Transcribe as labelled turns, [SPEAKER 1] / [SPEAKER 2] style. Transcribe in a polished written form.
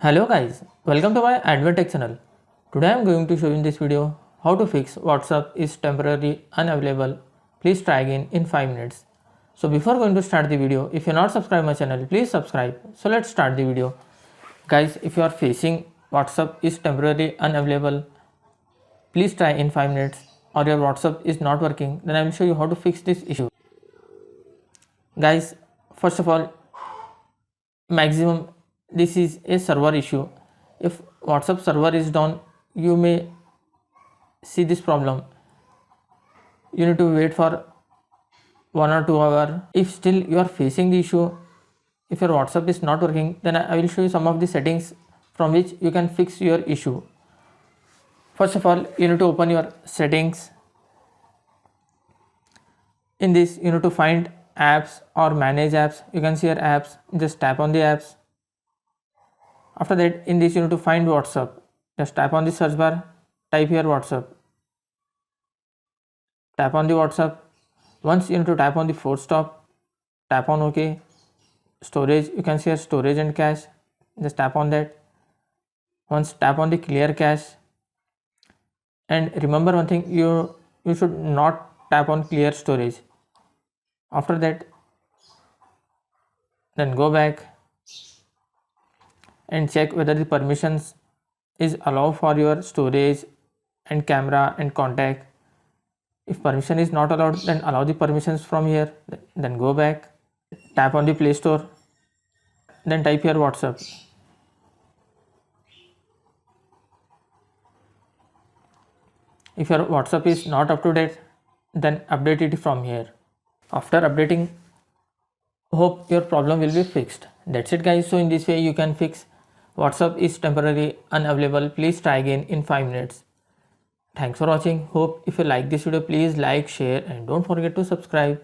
[SPEAKER 1] Hello guys, welcome to my Advent Tech channel. Today I am going to show you in this video how to fix WhatsApp is temporarily unavailable. Please try again in 5 minutes. So before going to start the video, if you are not subscribed my channel, please subscribe. So let's start the video. Guys, if you are facing WhatsApp is temporarily unavailable, please try in 5 minutes, or your WhatsApp is not working, then I will show you how to fix this issue. Guys, first of all, maximum this is a server issue. If WhatsApp server is down, you may see this problem. You need to wait for 1 or 2 hours. If still you are facing the issue, if your WhatsApp is not working, then I will show you some of the settings from which you can fix your issue. First of all, you need to open your settings. In this, you need to find apps or manage apps. You can see your apps, just tap on the apps. After that, in this you need to find WhatsApp. Just tap on the search bar, type here WhatsApp. Tap on the WhatsApp. Once you need to tap on the force stop, tap on OK. Storage, you can see here storage and cache. Just tap on that. Once tap on the clear cache. And remember one thing, you should not tap on clear storage. After that, then go back and check whether the permissions is allowed for your storage and camera and contact. If permission is not allowed, then allow the permissions from here. Then go back, tap on the Play Store, then type here WhatsApp. If your WhatsApp is not up to date, then update it from here. After updating, hope your problem will be fixed. That's it guys. So in this way you can fix WhatsApp is temporarily unavailable. Please try again in 5 minutes. Thanks for watching. Hope if you like this video, please like, share and don't forget to subscribe.